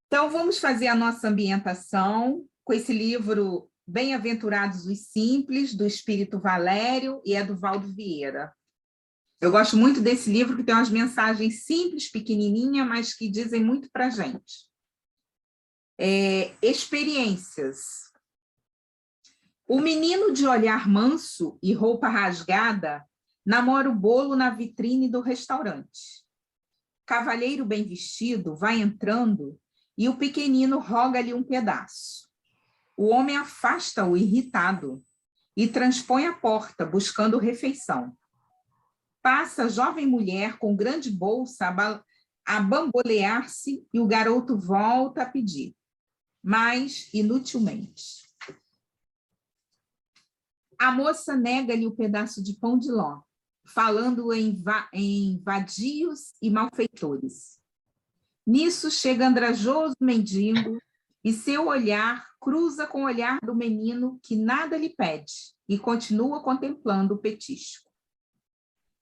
Então, vamos fazer a nossa ambientação com esse livro Bem-aventurados os Simples, do Espírito Valério e Eduvaldo Vieira. Eu gosto muito desse livro, que tem umas mensagens simples, pequenininhas, mas que dizem muito para a gente. Experiências. O menino de olhar manso e roupa rasgada namora o bolo na vitrine do restaurante. Cavalheiro bem vestido vai entrando e o pequenino roga-lhe um pedaço. O homem afasta-o irritado e transpõe a porta, buscando refeição. Passa a jovem mulher com grande bolsa a bambolear-se e o garoto volta a pedir, mas inutilmente. A moça nega-lhe o pedaço de pão de ló, falando em vadios e malfeitores. Nisso chega andrajoso mendigo e seu olhar cruza com o olhar do menino que nada lhe pede e continua contemplando o petisco.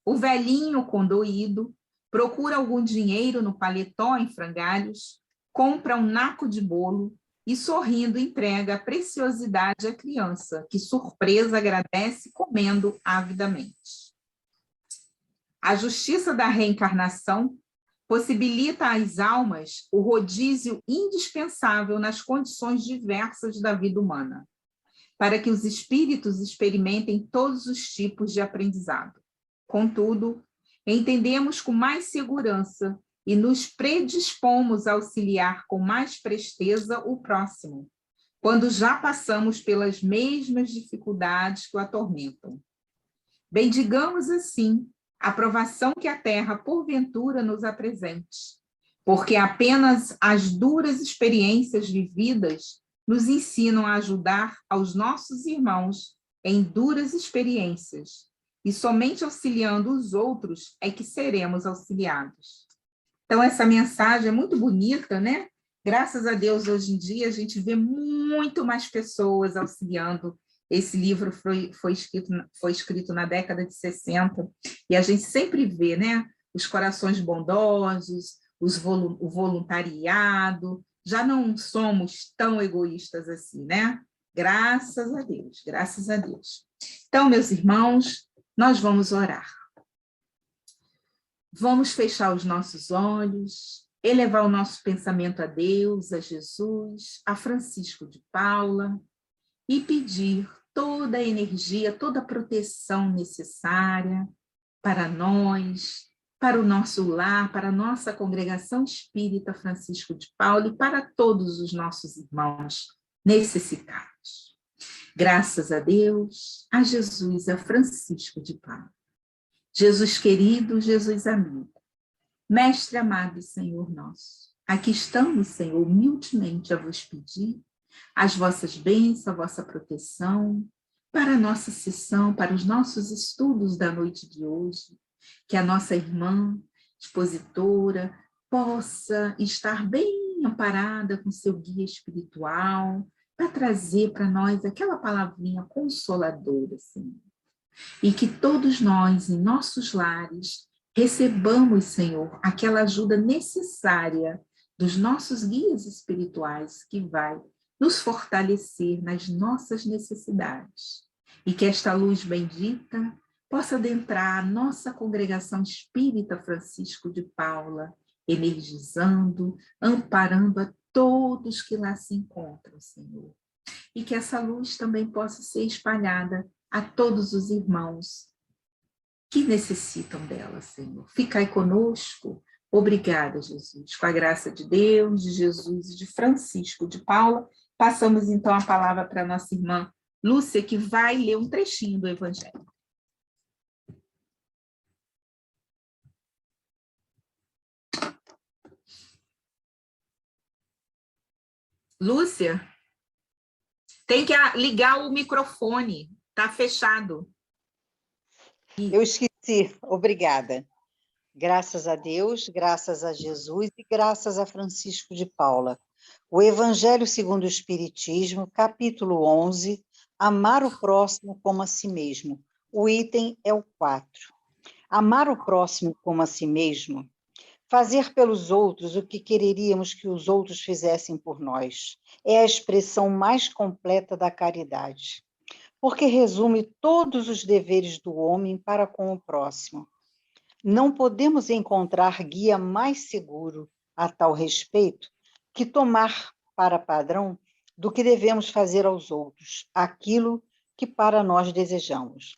O velhinho condoído procura algum dinheiro no paletó em frangalhos, compra um naco de bolo e, sorrindo, entrega a preciosidade à criança, que, surpresa, agradece comendo avidamente. A justiça da reencarnação possibilita às almas o rodízio indispensável nas condições diversas da vida humana, para que os espíritos experimentem todos os tipos de aprendizado. Contudo, entendemos com mais segurança e nos predispomos a auxiliar com mais presteza o próximo, quando já passamos pelas mesmas dificuldades que o atormentam. Bendigamos, assim, a provação que a terra, porventura, nos apresente, porque apenas as duras experiências vividas nos ensinam a ajudar aos nossos irmãos em duras experiências, e somente auxiliando os outros é que seremos auxiliados. Então, essa mensagem é muito bonita, né? Graças a Deus, hoje em dia, a gente vê muito mais pessoas auxiliando. Esse livro foi escrito na década de 60, e a gente sempre vê, né? Os corações bondosos, o voluntariado, já não somos tão egoístas assim, né? Graças a Deus, graças a Deus. Então, meus irmãos, nós vamos orar. Vamos fechar os nossos olhos, elevar o nosso pensamento a Deus, a Jesus, a Francisco de Paula, e pedir toda a energia, toda a proteção necessária para nós, para o nosso lar, para a nossa congregação espírita Francisco de Paula e para todos os nossos irmãos necessitados. Graças a Deus, a Jesus, a Francisco de Paula. Jesus querido, Jesus amigo, Mestre amado e Senhor nosso, aqui estamos, Senhor, humildemente a vos pedir as vossas bênçãos, a vossa proteção, para a nossa sessão, para os nossos estudos da noite de hoje, que a nossa irmã expositora possa estar bem amparada com seu guia espiritual, para trazer para nós aquela palavrinha consoladora, Senhor. E que todos nós, em nossos lares, recebamos, Senhor, aquela ajuda necessária dos nossos guias espirituais que vai nos fortalecer nas nossas necessidades. E que esta luz bendita possa adentrar a nossa congregação espírita Francisco de Paula, energizando, amparando a todos que lá se encontram, Senhor. E que essa luz também possa ser espalhada a todos os irmãos que necessitam dela, Senhor. Ficai conosco. Obrigada, Jesus. Com a graça de Deus, de Jesus e de Francisco de Paula, passamos então a palavra para a nossa irmã Lúcia, que vai ler um trechinho do Evangelho. Lúcia, tem que ligar o microfone, está fechado. Eu esqueci, obrigada. Graças a Deus, graças a Jesus e graças a Francisco de Paula. O Evangelho segundo o Espiritismo, capítulo 11, amar o próximo como a si mesmo. O item é o 4. Amar o próximo como a si mesmo Fazer pelos outros o que quereríamos que os outros fizessem por nós é a expressão mais completa da caridade, porque resume todos os deveres do homem para com o próximo. Não podemos encontrar guia mais seguro a tal respeito que tomar para padrão do que devemos fazer aos outros, aquilo que para nós desejamos.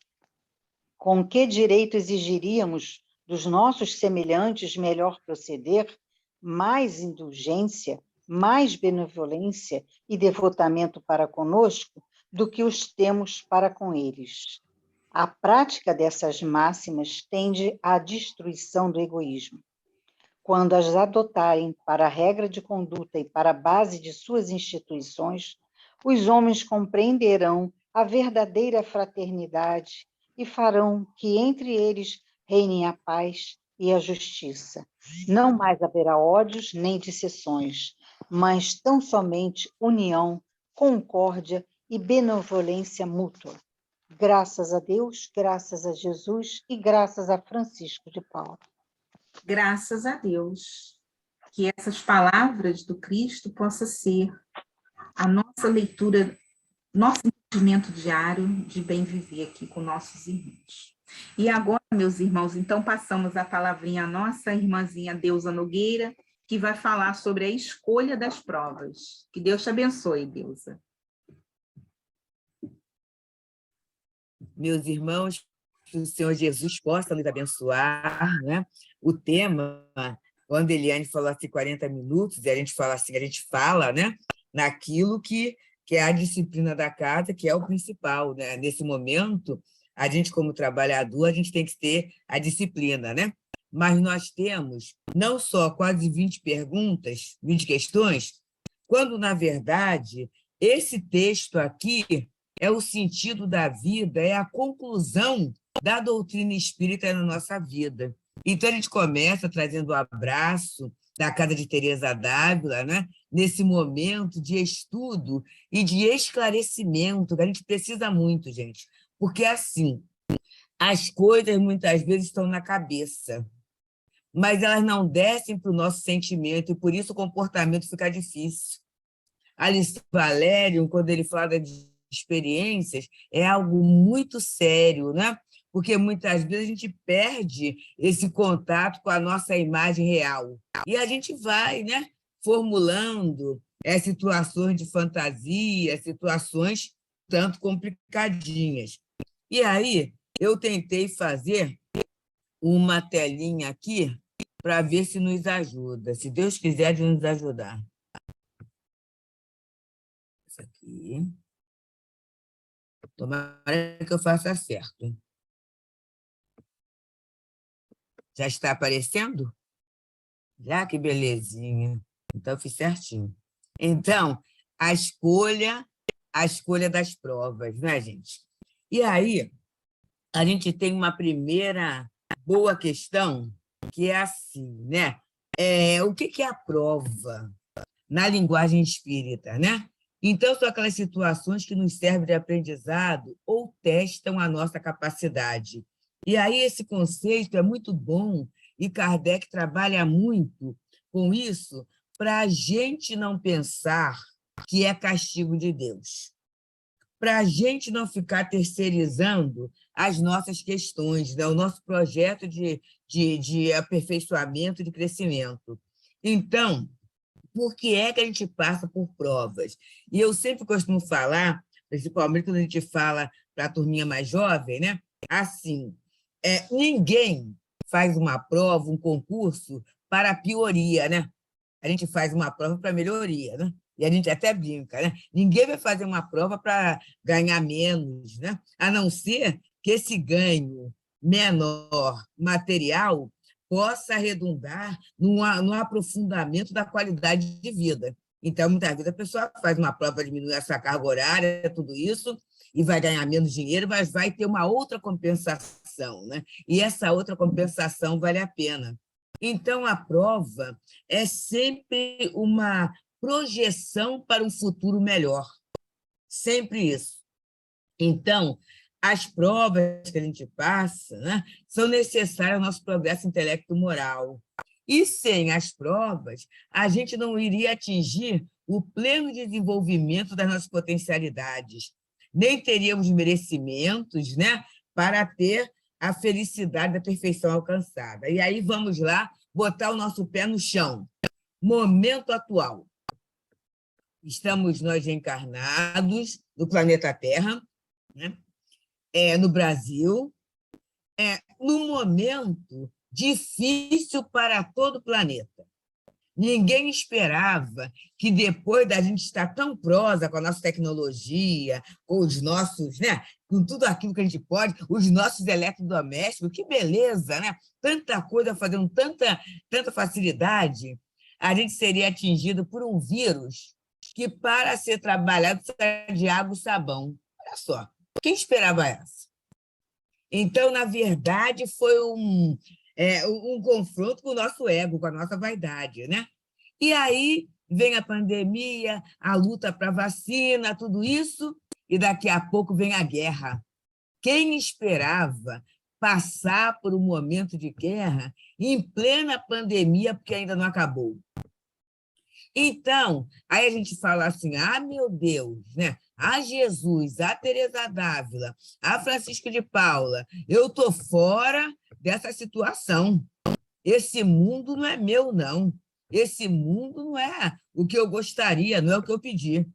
Com que direito exigiríamos dos nossos semelhantes melhor proceder, mais indulgência, mais benevolência e devotamento para conosco do que os temos para com eles? A prática dessas máximas tende à destruição do egoísmo. Quando as adotarem para a regra de conduta e para a base de suas instituições, os homens compreenderão a verdadeira fraternidade e farão que entre eles reinem a paz e a justiça. Não mais haverá ódios nem dissensões, mas tão somente união, concórdia e benevolência mútua. Graças a Deus, graças a Jesus e graças a Francisco de Paula. Graças a Deus. Que essas palavras do Cristo possa ser a nossa leitura, nosso entendimento diário de bem viver aqui com nossos irmãos. E agora, meus irmãos, então passamos a palavrinha à nossa irmãzinha Deusa Nogueira, que vai falar sobre a escolha das provas. Que Deus te abençoe, Deusa. Meus irmãos, que o Senhor Jesus possa nos abençoar, né? O tema, quando a Eliane falou assim 40 minutos, e a gente fala assim, a gente fala, né? Naquilo que é a disciplina da casa, que é o principal, né? Nesse momento, a gente, como trabalhador, a gente tem que ter a disciplina, né? Mas nós temos não só quase 20 perguntas, 20 questões, quando, na verdade, esse texto aqui é o sentido da vida, é a conclusão da doutrina espírita na nossa vida. Então, a gente começa trazendo o abraço da Casa de Teresa d'Ávila, né? Nesse momento de estudo e de esclarecimento, que a gente precisa muito, gente, porque, assim, as coisas muitas vezes estão na cabeça, mas elas não descem para o nosso sentimento, e por isso o comportamento fica difícil. Alice Valério, quando ele fala de experiências, é algo muito sério, né? Porque muitas vezes a gente perde esse contato com a nossa imagem real. E a gente vai, né, formulando situações de fantasia, situações tanto complicadinhas. E aí, eu tentei fazer uma telinha aqui para ver se nos ajuda, se Deus quiser de nos ajudar. Isso aqui. Tomara que eu faça certo. Já está aparecendo? Já, que belezinha. Então, eu fiz certinho. Então, a escolha das provas, né, gente? E aí, a gente tem uma primeira boa questão, que é assim, né? O que é a prova na linguagem espírita, né? Então, são aquelas situações que nos servem de aprendizado ou testam a nossa capacidade. E aí esse conceito é muito bom, e Kardec trabalha muito com isso, para a gente não pensar que é castigo de Deus, para a gente não ficar terceirizando as nossas questões, né? O nosso projeto de aperfeiçoamento, de crescimento. Então, por que é que a gente passa por provas? E eu sempre costumo falar, principalmente quando a gente fala para a turminha mais jovem, né? Assim, ninguém faz uma prova, um concurso para pioria, né? A gente faz uma prova para melhoria, né? E a gente até brinca, né? Ninguém vai fazer uma prova para ganhar menos, né? A não ser que esse ganho menor material possa redundar no aprofundamento da qualidade de vida. Então, muitas vezes, a pessoa faz uma prova para diminuir a sua carga horária, tudo isso, e vai ganhar menos dinheiro, mas vai ter uma outra compensação, né? E essa outra compensação vale a pena. Então, a prova é sempre uma projeção para um futuro melhor. Sempre isso. Então, as provas que a gente passa, né, são necessárias ao nosso progresso intelecto-moral. E sem as provas, a gente não iria atingir o pleno desenvolvimento das nossas potencialidades, nem teríamos merecimentos, né, para ter a felicidade da perfeição alcançada. E aí vamos lá botar o nosso pé no chão. Momento atual. Estamos nós reencarnados no planeta Terra, né? No Brasil, num momento difícil para todo o planeta. Ninguém esperava que, depois da gente estar tão prosa com a nossa tecnologia, com os nossos, né, com tudo aquilo que a gente pode, os nossos eletrodomésticos, que beleza, né? Tanta coisa fazendo tanta facilidade, a gente seria atingido por um vírus que, para ser trabalhado, precisa de água e sabão. Olha só, quem esperava essa? Então, na verdade, foi um confronto com o nosso ego, com a nossa vaidade, né? E aí vem a pandemia, a luta para a vacina, tudo isso, e daqui a pouco vem a guerra. Quem esperava passar por um momento de guerra em plena pandemia, porque ainda não acabou? Então, aí a gente fala assim, meu Deus, né? A Jesus, a Teresa d'Ávila, a Francisco de Paula, eu estou fora dessa situação. Esse mundo não é meu, não. Esse mundo não é o que eu gostaria, não é o que eu pedi.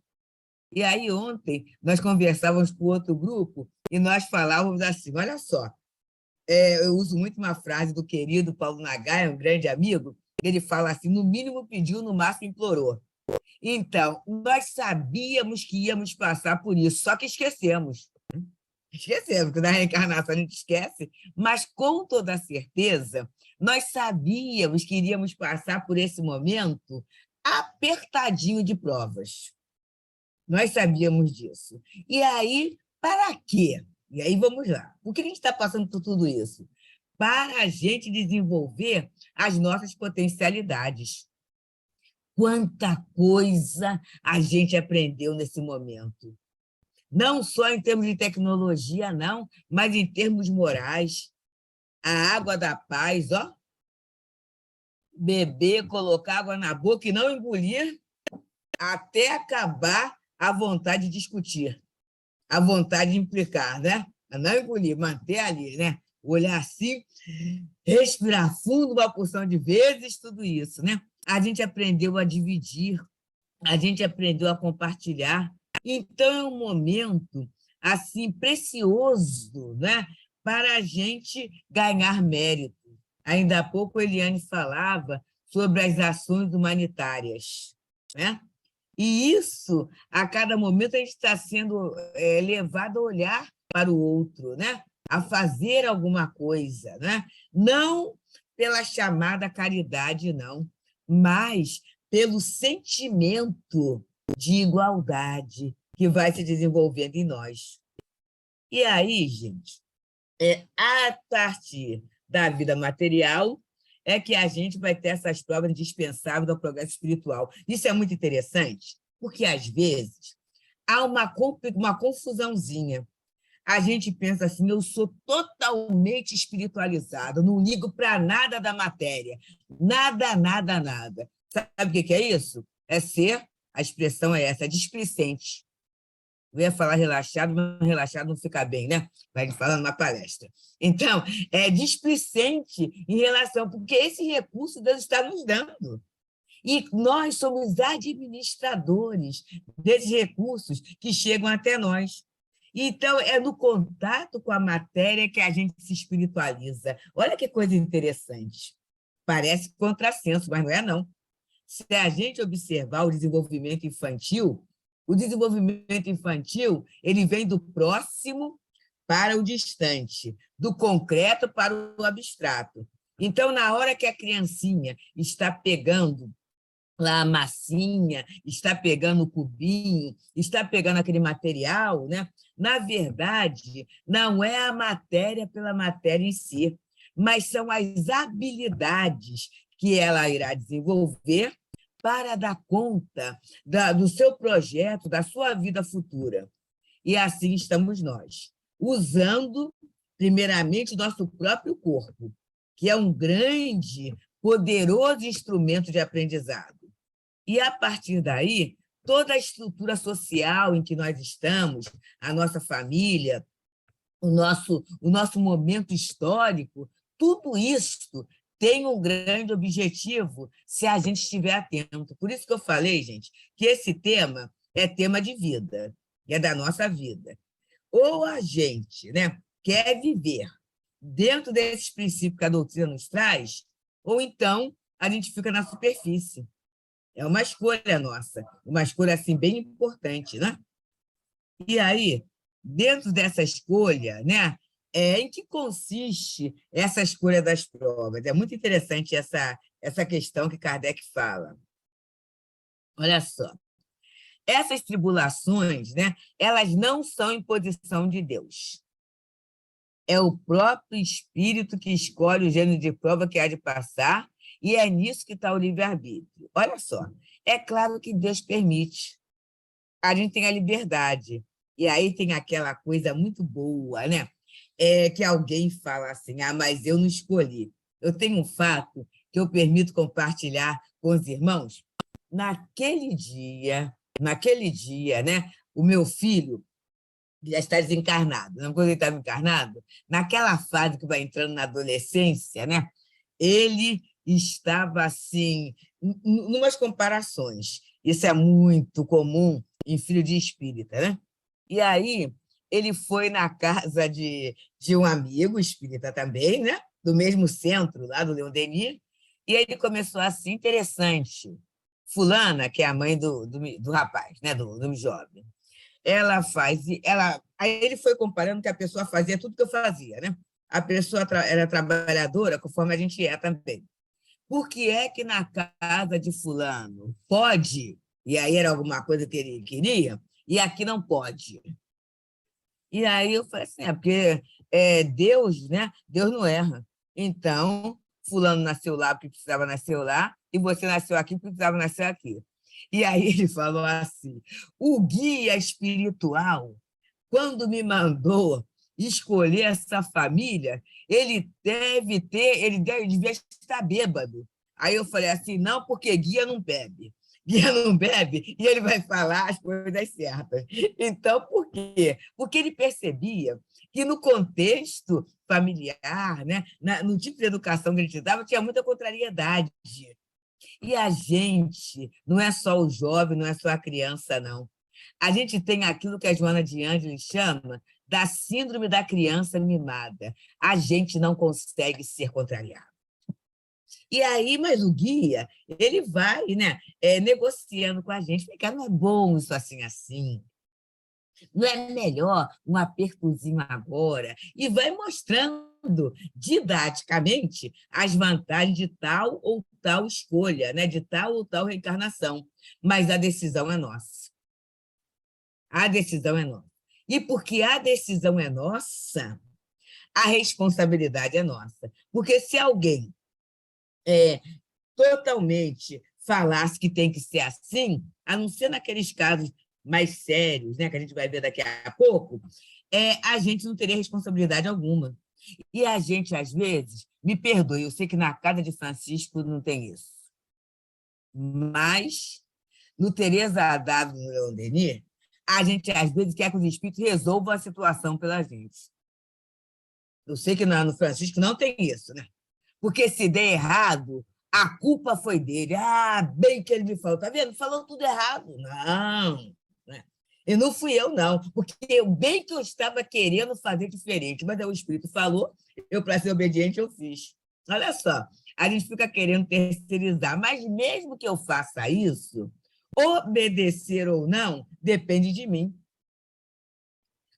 E aí, ontem, nós conversávamos com outro grupo e nós falávamos assim, olha só, eu uso muito uma frase do querido Paulo Nagai, um grande amigo, ele fala assim, no mínimo pediu, no máximo implorou. Então, nós sabíamos que íamos passar por isso, só que esquecemos. Esquecemos, que na reencarnação a gente esquece, mas com toda certeza, nós sabíamos que iríamos passar por esse momento apertadinho de provas. Nós sabíamos disso. E aí, para quê? E aí, vamos lá. Por que a gente está passando por tudo isso? Para a gente desenvolver as nossas potencialidades. Quanta coisa a gente aprendeu nesse momento. Não só em termos de tecnologia, não, mas em termos morais. A água da paz, ó. Beber, colocar água na boca e não engolir até acabar a vontade de discutir, a vontade de implicar, né? Não engolir, manter ali, né? Olhar assim, respirar fundo uma porção de vezes, tudo isso, né? A gente aprendeu a dividir, a gente aprendeu a compartilhar. Então, é um momento assim precioso, né? Para a gente ganhar mérito. Ainda há pouco, Eliane falava sobre as ações humanitárias, né? E isso, a cada momento, a gente está sendo levado a olhar para o outro, né? A fazer alguma coisa, né? Não pela chamada caridade, não, mas pelo sentimento de igualdade que vai se desenvolvendo em nós. E aí, gente, a partir da vida material é que a gente vai ter essas provas indispensáveis do progresso espiritual. Isso é muito interessante, porque, às vezes, há uma confusãozinha. A gente pensa assim, eu sou totalmente espiritualizado, não ligo para nada da matéria. Nada, nada, nada. Sabe o que é isso? A expressão é essa, displicente. Eu ia falar relaxado, mas relaxado não fica bem, né? Vai falando numa palestra. Então, é displicente em relação, porque esse recurso Deus está nos dando. E nós somos administradores desses recursos que chegam até nós. Então, é no contato com a matéria que a gente se espiritualiza. Olha que coisa interessante. Parece contrassenso, mas não é, não. Se a gente observar o desenvolvimento infantil, ele vem do próximo para o distante, do concreto para o abstrato. Então, na hora que a criancinha está pegando lá a massinha, está pegando o cubinho, está pegando aquele material, né? Na verdade, não é a matéria pela matéria em si, mas são as habilidades que ela irá desenvolver para dar conta do seu projeto, da sua vida futura. E assim estamos nós, usando, primeiramente, o nosso próprio corpo, que é um grande poderoso instrumento de aprendizado. E, a partir daí, toda a estrutura social em que nós estamos, a nossa família, o nosso momento histórico, tudo isso tem um grande objetivo se a gente estiver atento. Por isso que eu falei, gente, que esse tema é tema de vida, é da nossa vida. Ou a gente, né, quer viver dentro desses princípios que a doutrina nos traz, ou então a gente fica na superfície. É uma escolha nossa, uma escolha assim, bem importante, né? E aí, dentro dessa escolha, né, em que consiste essa escolha das provas? É muito interessante essa questão que Kardec fala. Olha só. Essas tribulações, né, elas não são imposição de Deus. É o próprio Espírito que escolhe o gênero de prova que há de passar, e é nisso que está o livre-arbítrio. Olha só, é claro que Deus permite. A gente tem a liberdade. E aí tem aquela coisa muito boa, né? Que alguém fala assim, mas eu não escolhi. Eu tenho um fato que eu permito compartilhar com os irmãos. Naquele dia, né? O meu filho já está desencarnado. Não, quando ele estava encarnado, naquela fase que vai entrando na adolescência, né? Ele estava assim, numas comparações. Isso é muito comum em filho de espírita, né? E aí ele foi na casa de um amigo espírita também, né? Do mesmo centro, lá do Leon Denis, e ele começou assim, interessante. Fulana, que é a mãe do rapaz, né? do jovem, aí ele foi comparando que a pessoa fazia tudo que eu fazia, né? A pessoa era trabalhadora, conforme a gente é também. Por que é que na casa de fulano pode, e aí era alguma coisa que ele queria, e aqui não pode? E aí eu falei assim, porque Deus, né? Deus não erra. Então, fulano nasceu lá porque precisava nascer lá, e você nasceu aqui porque precisava nascer aqui. E aí ele falou assim, o guia espiritual, quando me mandou escolher essa família, ele devia estar bêbado. Aí eu falei assim, não, porque guia não bebe. Guia não bebe e ele vai falar as coisas certas. Então, por quê? Porque ele percebia que no contexto familiar, né, no tipo de educação que ele te dava, tinha muita contrariedade. E a gente, não é só o jovem, não é só a criança, não. A gente tem aquilo que a Joana de Ângeles chama da síndrome da criança mimada. A gente não consegue ser contrariado. E aí, mas o guia, ele vai, né, negociando com a gente, porque não é bom isso assim, assim. Não é melhor um apertozinho agora? E vai mostrando didaticamente as vantagens de tal ou tal escolha, né? De tal ou tal reencarnação. Mas a decisão é nossa. A decisão é nossa. E porque a decisão é nossa, a responsabilidade é nossa. Porque se alguém totalmente falasse que tem que ser assim, a não ser naqueles casos mais sérios, né, que a gente vai ver daqui a pouco, a gente não teria responsabilidade alguma. E a gente, às vezes, me perdoe, eu sei que na casa de Francisco não tem isso, mas no Teresa Haddad, no Leon Denis, a gente, às vezes, quer que os espíritos resolvam a situação pela gente. Eu sei que no Francisco não tem isso, né? Porque se der errado, a culpa foi dele. Bem que ele me falou, tá vendo? Falou tudo errado. Não, né? E não fui eu, não, porque bem que eu estava querendo fazer diferente, mas aí o Espírito falou, eu, para ser obediente, eu fiz. Olha só, a gente fica querendo terceirizar, mas mesmo que eu faça isso, obedecer ou não, depende de mim.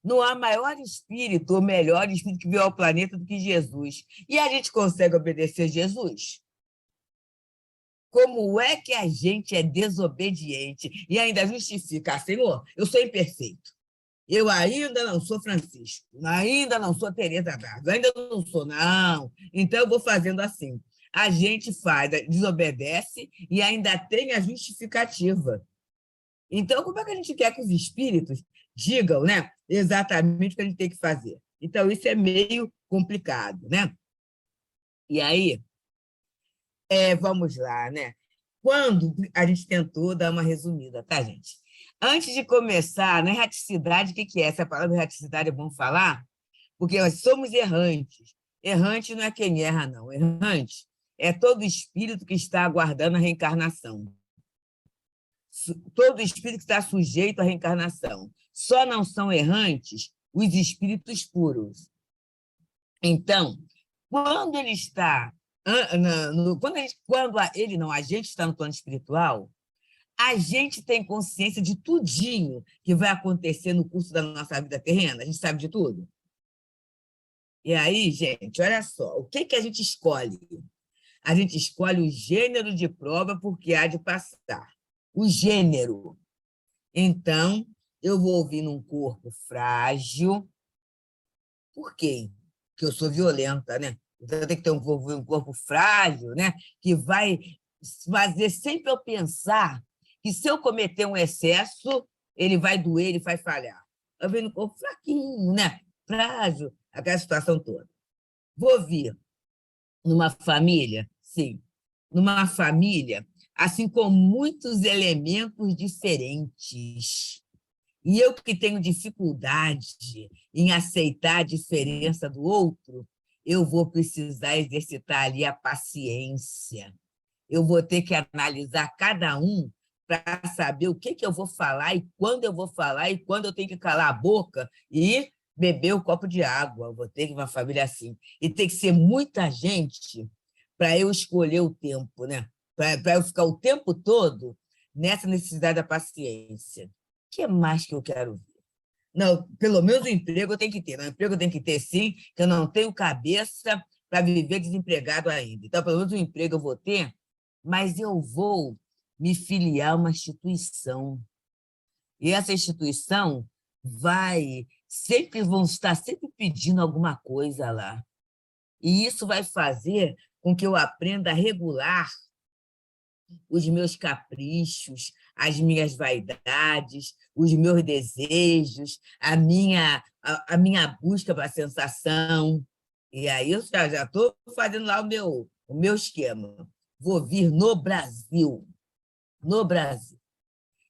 Não há maior espírito ou melhor espírito que veio ao planeta do que Jesus. E a gente consegue obedecer Jesus? Como é que a gente é desobediente e ainda justifica, Senhor, eu sou imperfeito. Eu ainda não sou Francisco, ainda não sou Teresa D'Ávila, ainda não sou, não. Então, eu vou fazendo assim. A gente faz, desobedece e ainda tem a justificativa. Então, como é que a gente quer que os espíritos digam, né, exatamente o que a gente tem que fazer? Então, isso é meio complicado, né? E aí, Vamos lá, né? Quando a gente tentou dar uma resumida, tá, gente? Antes de começar, na erraticidade, o que é? Essa palavra erraticidade é bom falar? Porque nós somos errantes. Errante não é quem erra, não. Errante é todo espírito que está aguardando a reencarnação. Todo espírito que está sujeito à reencarnação. Só não são errantes os espíritos puros. Então, quando ele está... a gente está no plano espiritual, a gente tem consciência de tudinho que vai acontecer no curso da nossa vida terrena. A gente sabe de tudo. E aí, gente, olha só, o que a gente escolhe? A gente escolhe o gênero de prova porque há de passar. O gênero. Então, eu vou vir num corpo frágil. Por quê? Porque eu sou violenta, né? Então, eu tenho que ter um corpo frágil, né? Que vai fazer sempre eu pensar que se eu cometer um excesso, ele vai doer, ele vai falhar. Eu venho no corpo fraquinho, né? Frágil, aquela situação toda. Vou vir numa família, sim, numa família, assim, com muitos elementos diferentes. E eu que tenho dificuldade em aceitar a diferença do outro, eu vou precisar exercitar ali a paciência. Eu vou ter que analisar cada um para saber o que eu vou falar e quando eu vou falar e quando eu tenho que calar a boca e beber um copo de água. Eu vou ter que uma família assim. E tem que ser muita gente para eu escolher o tempo, né? Para eu ficar o tempo todo nessa necessidade da paciência. O que mais que eu quero ver? Não, pelo menos o emprego eu tenho que ter. O emprego eu tenho que ter, sim, que eu não tenho cabeça para viver desempregado ainda. Então, pelo menos o emprego eu vou ter, mas eu vou me filiar a uma instituição. E essa instituição vão estar sempre pedindo alguma coisa lá. E isso vai fazer com que eu aprenda a regular os meus caprichos, as minhas vaidades, os meus desejos, a minha busca para a sensação. E aí eu já estou fazendo lá o meu esquema. Vou vir no Brasil. No Brasil.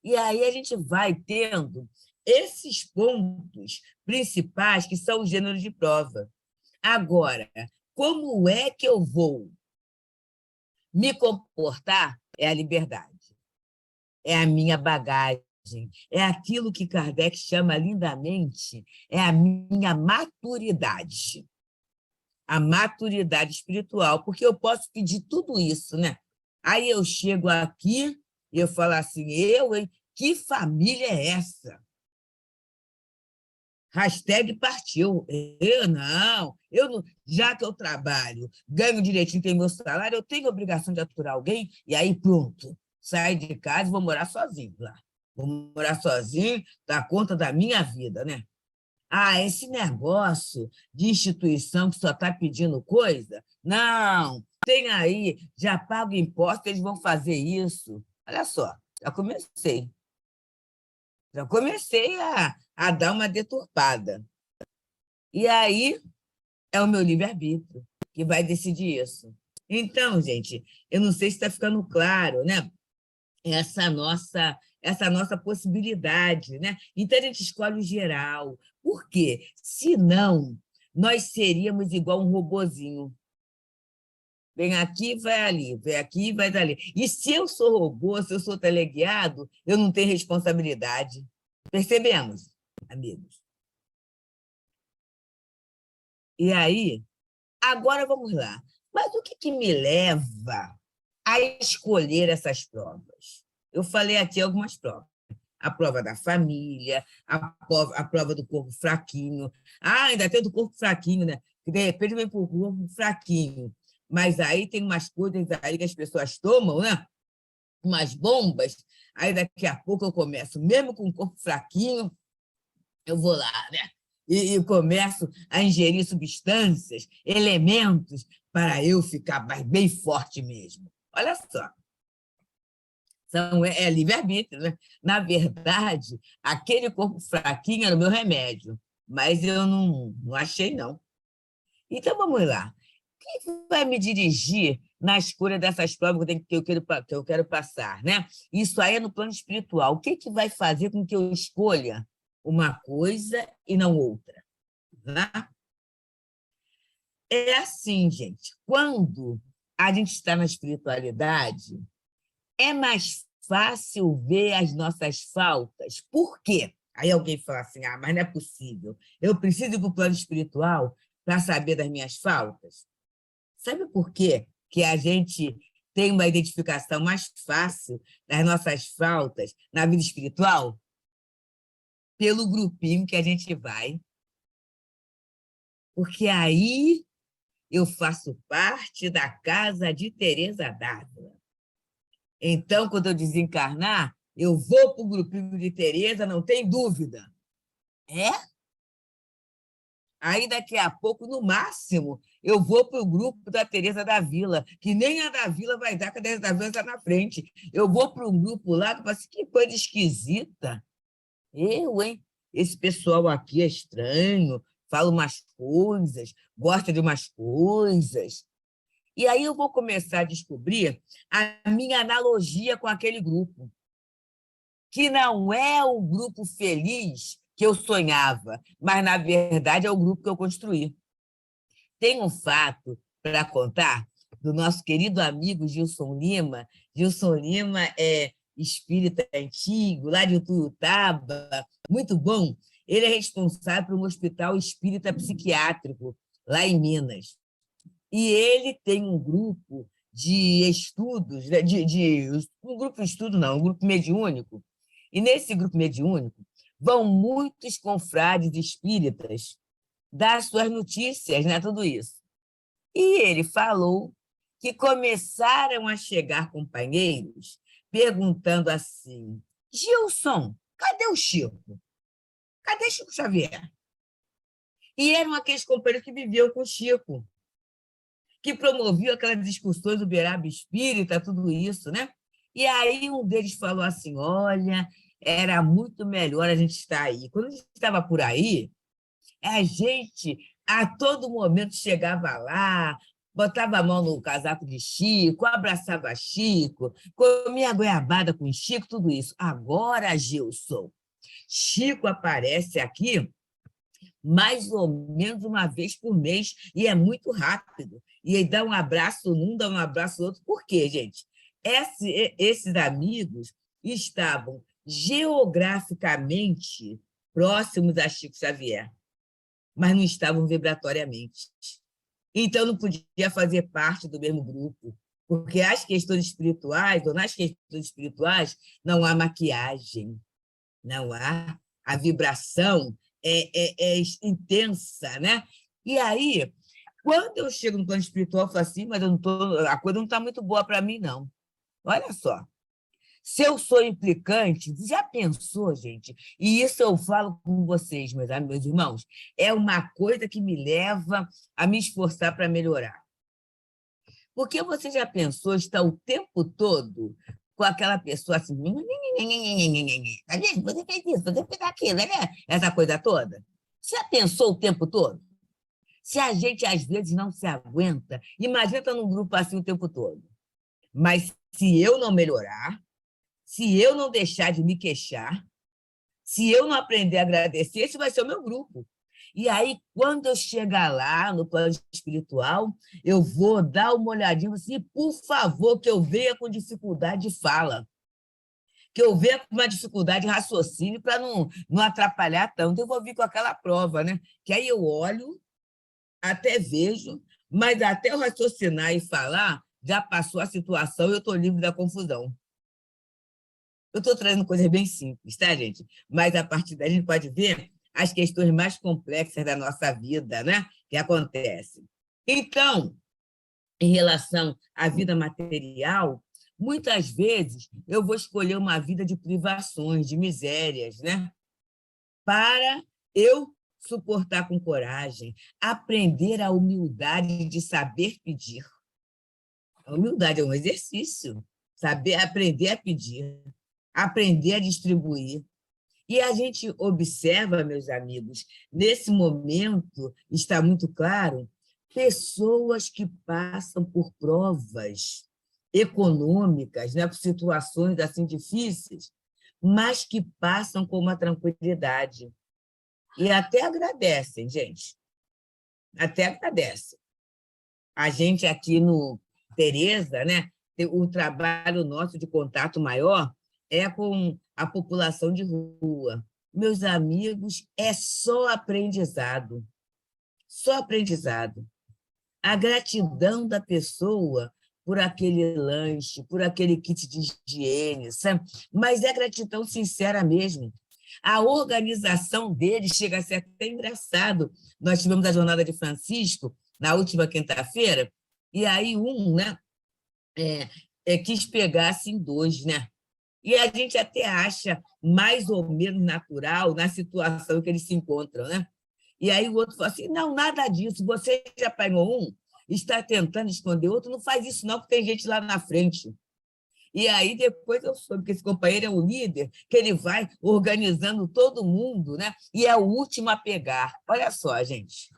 E aí a gente vai tendo esses pontos principais que são os gêneros de prova. Agora, como é que eu vou me comportar? É a liberdade, é a minha bagagem, é aquilo que Kardec chama lindamente, é a minha maturidade. A maturidade espiritual, porque eu posso pedir tudo isso, né? Aí eu chego aqui e eu falo assim, hein? Que família é essa? Hashtag partiu. Eu não, já que eu trabalho, ganho direitinho, tenho meu salário, eu tenho a obrigação de aturar alguém, e aí pronto, saio de casa e vou morar sozinho lá. Vou morar sozinho, dar conta da minha vida, né? Esse negócio de instituição que só está pedindo coisa, não, tem aí, já pago imposto, eles vão fazer isso. Olha só, já comecei. Já comecei a dar uma deturpada. E aí é o meu livre-arbítrio que vai decidir isso. Então, gente, eu não sei se está ficando claro, né? Essa nossa possibilidade, né? Então, a gente escolhe o geral. Por quê? Senão, nós seríamos igual um robozinho. Vem aqui, vai ali, vem aqui, vai dali. E se eu sou robô, se eu sou teleguiado, eu não tenho responsabilidade. Percebemos, amigos? E aí, agora vamos lá. Mas o que me leva a escolher essas provas? Eu falei aqui algumas provas. A prova da família, a prova do corpo fraquinho. Ainda tem do corpo fraquinho, né? Que de repente vem para o corpo fraquinho. Mas aí tem umas coisas aí que as pessoas tomam, né? Umas bombas. Aí daqui a pouco eu começo, mesmo com o corpo fraquinho, eu vou lá, né? E começo a ingerir substâncias, elementos, para eu ficar bem forte mesmo. Olha só. É livre-arbítrio, né? Na verdade, aquele corpo fraquinho era o meu remédio, mas eu não achei, não. Então, vamos lá. Quem vai me dirigir na escolha dessas provas que eu quero passar, né? Isso aí é no plano espiritual. O que vai fazer com que eu escolha uma coisa e não outra? Né? É assim, gente. Quando a gente está na espiritualidade, é mais fácil ver as nossas faltas. Por quê? Aí alguém fala assim, mas não é possível. Eu preciso ir para o plano espiritual para saber das minhas faltas. Sabe por quê que a gente tem uma identificação mais fácil das nossas faltas na vida espiritual? Pelo grupinho que a gente vai. Porque aí eu faço parte da casa de Teresa d'Ávila. Então, quando eu desencarnar, eu vou para o grupinho de Teresa, não tem dúvida. É? Aí, daqui a pouco, no máximo, eu vou para o grupo da Teresa da Vila, que nem a da Vila vai dar, que a Teresa da Vila está na frente. Eu vou para um grupo lá que eu falo assim, que coisa esquisita. Eu, hein? Esse pessoal aqui é estranho, fala umas coisas, gosta de umas coisas. E aí eu vou começar a descobrir a minha analogia com aquele grupo, que não é o grupo feliz que eu sonhava, mas, na verdade, é o grupo que eu construí. Tem um fato para contar do nosso querido amigo Gilson Lima. Gilson Lima é espírita antigo, lá de Utuiutaba, muito bom. Ele é responsável por um hospital espírita psiquiátrico, lá em Minas. E ele tem um grupo de estudos, um grupo de estudo, não, um grupo mediúnico. E nesse grupo mediúnico vão muitos confrades espíritas dar suas notícias, né, tudo isso. E ele falou que começaram a chegar companheiros perguntando assim, Gilson, cadê o Chico? Cadê Chico Xavier? E eram aqueles companheiros que viviam com o Chico, que promoviam aquelas discussões do Uberaba Espírita, tudo isso, né? E aí um deles falou assim, olha, era muito melhor a gente estar aí. Quando a gente estava por aí, a gente, a todo momento, chegava lá, botava a mão no casaco de Chico, abraçava Chico, comia goiabada com Chico, tudo isso. Agora, Gilson, Chico aparece aqui mais ou menos uma vez por mês, e é muito rápido. E ele dá um abraço num, dá um abraço no outro. Por quê, gente? Esses amigos estavam geograficamente próximos a Chico Xavier, mas não estavam vibratoriamente. Então, não podia fazer parte do mesmo grupo, porque as questões espirituais, ou nas questões espirituais, não há maquiagem, não há. A vibração é intensa, né? E aí, quando eu chego no plano espiritual, eu falo assim, mas a coisa não está muito boa para mim, não. Olha só. Se eu sou implicante, já pensou, gente? E isso eu falo com vocês, meus irmãos, é uma coisa que me leva a me esforçar para melhorar. Porque você já pensou estar o tempo todo com aquela pessoa assim, tá vendo? Você fez isso, você fez aquilo, né? Essa coisa toda. Você já pensou o tempo todo? Se a gente, às vezes, não se aguenta, imagina estar num grupo assim o tempo todo. Mas se eu não melhorar, se eu não deixar de me queixar, se eu não aprender a agradecer, esse vai ser o meu grupo. E aí, quando eu chegar lá no plano espiritual, eu vou dar uma olhadinha assim, por favor, que eu venha com dificuldade de fala, que eu venha com uma dificuldade de raciocínio para não atrapalhar tanto. Eu vou vir com aquela prova, né? Que aí eu olho, até vejo, mas até eu raciocinar e falar, já passou a situação e eu estou livre da confusão. Eu estou trazendo coisas bem simples, tá, gente? Mas, a partir daí, a gente pode ver as questões mais complexas da nossa vida, né? Que acontecem. Então, em relação à vida material, muitas vezes eu vou escolher uma vida de privações, de misérias, né? Para eu suportar com coragem, aprender a humildade de saber pedir. A humildade é um exercício, saber aprender a pedir, aprender a distribuir. E a gente observa, meus amigos, nesse momento está muito claro pessoas que passam por provas econômicas, né, por situações assim difíceis, mas que passam com uma tranquilidade. E até agradecem, gente. Até agradecem. A gente aqui no Tereza, né, o trabalho nosso de contato maior é com a população de rua. Meus amigos, é só aprendizado. Só aprendizado. A gratidão da pessoa por aquele lanche, por aquele kit de higiene, sabe? Mas é gratidão sincera mesmo. A organização deles chega a ser até engraçado. Nós tivemos a Jornada de Francisco na última quinta-feira, e aí né, quis pegar assim dois, né? E a gente até acha mais ou menos natural na situação que eles se encontram, né? E aí o outro fala assim, não, nada disso, você já apanhou um, está tentando esconder outro, não faz isso não, porque tem gente lá na frente. E aí depois eu soube que esse companheiro é o líder, que ele vai organizando todo mundo, né? E é o último a pegar. Olha só, gente.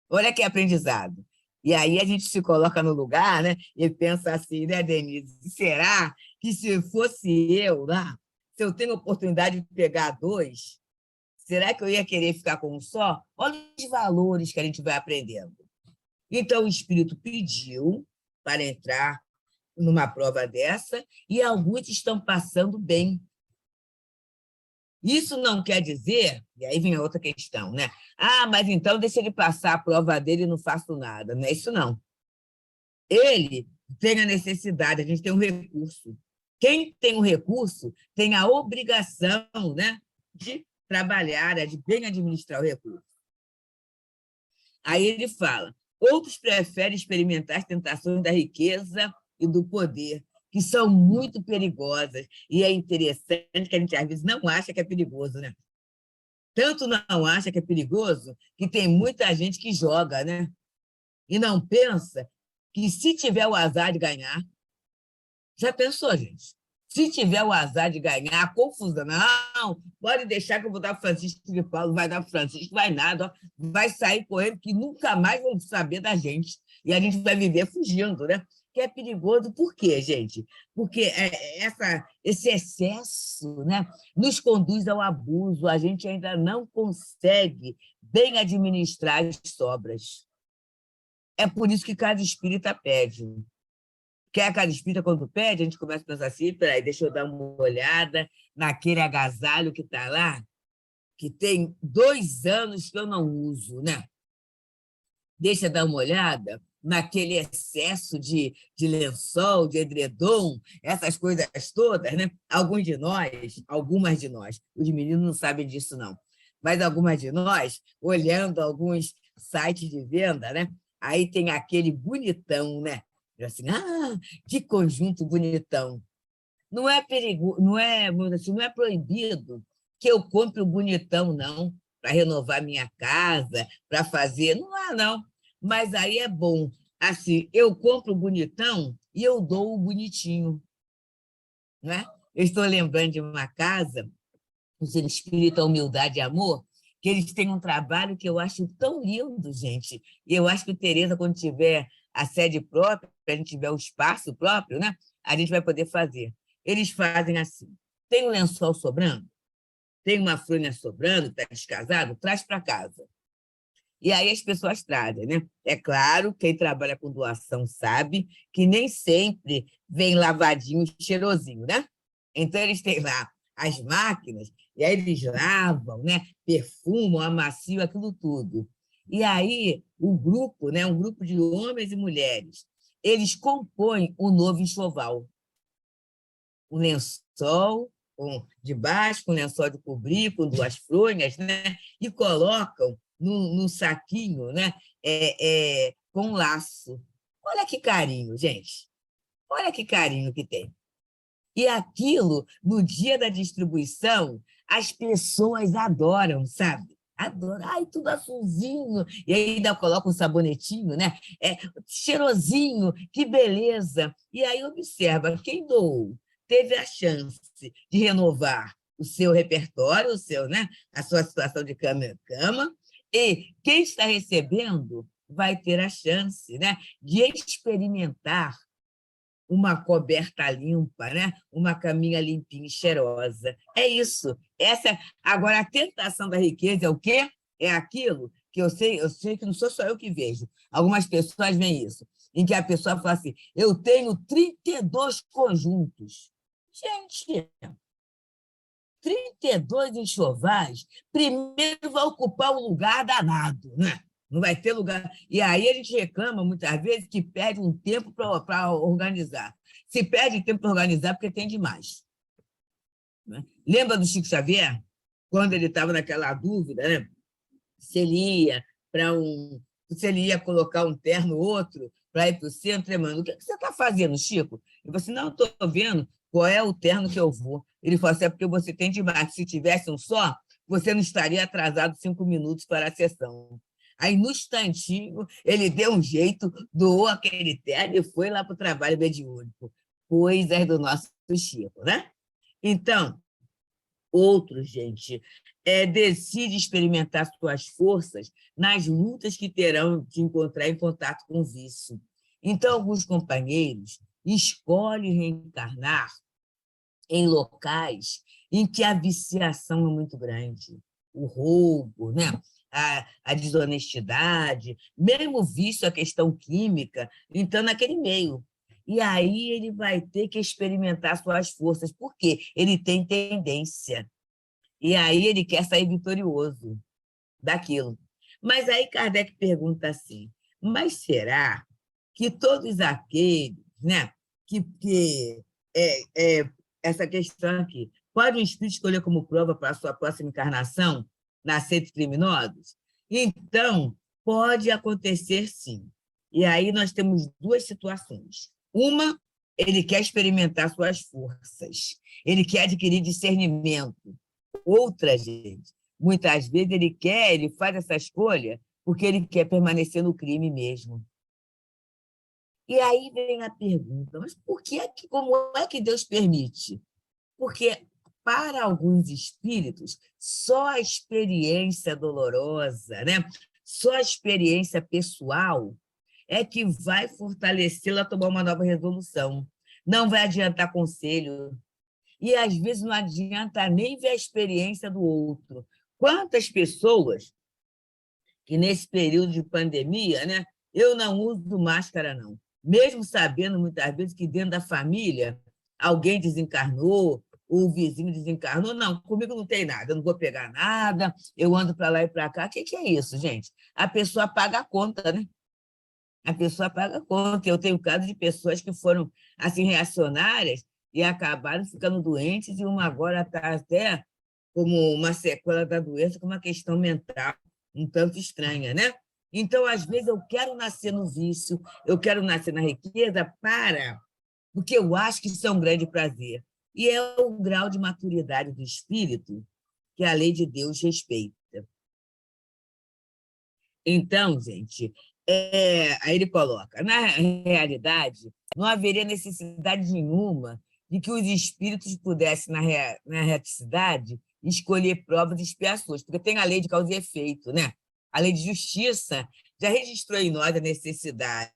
Olha que aprendizado. E aí a gente se coloca no lugar, né? E pensa assim, né, Denise? Será que se fosse eu lá, se eu tenho a oportunidade de pegar dois, será que eu ia querer ficar com um só? Olha os valores que a gente vai aprendendo. Então, o Espírito pediu para entrar numa prova dessa e alguns estão passando bem. Isso não quer dizer, e aí vem a outra questão, né? Ah, mas então deixa ele passar a prova dele e não faço nada. Não é isso, não. Ele tem a necessidade, a gente tem um recurso. Quem tem um recurso tem a obrigação, né, de trabalhar, de bem administrar o recurso. Aí ele fala, outros preferem experimentar as tentações da riqueza e do poder, que são muito perigosas. E é interessante que a gente, às vezes, não acha que é perigoso, né? Tanto não acha que é perigoso, que tem muita gente que joga, né? E não pensa que, se tiver o azar de ganhar... Já pensou, gente? Se tiver o azar de ganhar, a confusão, não, pode deixar que eu vou dar para Francisco de Paulo, vai dar para Francisco, vai nada, ó, vai sair correndo, que nunca mais vão saber da gente. E a gente vai viver fugindo, né? Que é perigoso, por quê, gente? Porque esse excesso, né, nos conduz ao abuso, a gente ainda não consegue bem administrar as sobras. É por isso que cada espírita pede. Que a cada espírita, quando pede, a gente começa a pensar assim, peraí, deixa eu dar uma olhada naquele agasalho que está lá, que tem 2 anos que eu não uso, né? Deixa eu dar uma olhada naquele excesso de lençol, de edredom, essas coisas todas, né? Algumas de nós, os meninos não sabem disso, não, mas algumas de nós, olhando alguns sites de venda, né? Aí tem aquele bonitão, né? Assim, que conjunto bonitão. Não é perigo, não é, assim, não é proibido que eu compre o bonitão, não, para renovar minha casa, para fazer. Não há, não. Mas aí é bom. Assim, eu compro o bonitão e eu dou o bonitinho. Não é? Eu estou lembrando de uma casa, o Espírito, Humildade e Amor, que eles têm um trabalho que eu acho tão lindo, gente. E eu acho que o Tereza, quando tiver a sede própria, a gente tiver o espaço próprio, né? A gente vai poder fazer. Eles fazem assim, tem um lençol sobrando, tem uma fronha sobrando, está descasado, traz para casa. E aí as pessoas trazem, né? É claro, quem trabalha com doação sabe que nem sempre vem lavadinho, cheirosinho, né? Então, eles têm lá as máquinas, e aí eles lavam, né? Perfumam, amaciam, aquilo tudo. E aí, o grupo, né? Um grupo de homens e mulheres, eles compõem um novo enxoval. Um lençol de baixo, com lençol de cobrir, com 2 fronhas, né? E colocam num saquinho, né? Com um laço. Olha que carinho, gente. Olha que carinho que tem. E aquilo, no dia da distribuição, as pessoas adoram, sabe? Adoram. Ai, tudo azulzinho. E aí ainda coloca um sabonetinho, né? Cheirosinho, que beleza. E aí observa, quem doou teve a chance de renovar o seu repertório, né? A sua situação de cama, e quem está recebendo vai ter a chance, né, de experimentar uma coberta limpa, né? Uma caminha limpinha e cheirosa. É isso. Agora, a tentação da riqueza é o quê? É aquilo que eu sei que não sou só eu que vejo. Algumas pessoas veem isso, em que a pessoa fala assim, eu tenho 32 conjuntos. Gente, 32 enxovais, primeiro vai ocupar um lugar danado, né? Não vai ter lugar. E aí a gente reclama, muitas vezes, que perde um tempo para organizar. Se perde tempo para organizar, porque tem demais. Né? Lembra do Chico Xavier? Quando ele estava naquela dúvida, né? Se ele ia colocar um terno outro para ir para o centro, ele mandou, o que você está fazendo, Chico? Eu falei assim, não, estou vendo qual é o terno que eu vou. Ele falou assim, é porque você tem demais. Se tivesse um só, você não estaria atrasado 5 minutos para a sessão. Aí, no instantinho, ele deu um jeito, doou aquele terno e foi lá para o trabalho mediúnico. Coisas do nosso Chico, né? Então, outros, gente, decide experimentar suas forças nas lutas que terão de encontrar em contato com o vício. Então, alguns companheiros escolhem reencarnar em locais em que a viciação é muito grande, o roubo, né? a desonestidade, mesmo o vício, a questão química, então, naquele meio. E aí ele vai ter que experimentar suas forças, porque ele tem tendência. E aí ele quer sair vitorioso daquilo. Mas aí Kardec pergunta assim, mas será que todos aqueles, né, essa questão aqui, pode o espírito escolher como prova para a sua próxima encarnação nascer de criminosos? Então, pode acontecer sim. E aí nós temos duas situações. Uma, ele quer experimentar suas forças, ele quer adquirir discernimento. Outra, gente, muitas vezes ele faz essa escolha porque ele quer permanecer no crime mesmo. E aí vem a pergunta, mas como é que Deus permite? Porque, para alguns espíritos, só a experiência dolorosa, né? Só a experiência pessoal é que vai fortalecê-la a tomar uma nova resolução. Não vai adiantar conselho. E, às vezes, não adianta nem ver a experiência do outro. Quantas pessoas que, nesse período de pandemia, né, eu não uso máscara, não. Mesmo sabendo, muitas vezes, que dentro da família alguém desencarnou, ou o vizinho desencarnou, não, comigo não tem nada, eu não vou pegar nada, eu ando para lá e para cá. O que é isso, gente? A pessoa paga a conta, né? A pessoa paga a conta. Eu tenho casos de pessoas que foram assim reacionárias e acabaram ficando doentes, e uma agora está até como uma sequela da doença, com uma questão mental um tanto estranha, né? Então, às vezes, eu quero nascer no vício, eu quero nascer na riqueza porque eu acho que isso é um grande prazer. E é o grau de maturidade do espírito que a lei de Deus respeita. Então, gente, aí ele coloca, na realidade, não haveria necessidade nenhuma de que os espíritos pudessem, na reticidade, escolher provas e expiações, porque tem a lei de causa e efeito, né? A lei de justiça já registrou em nós a necessidade,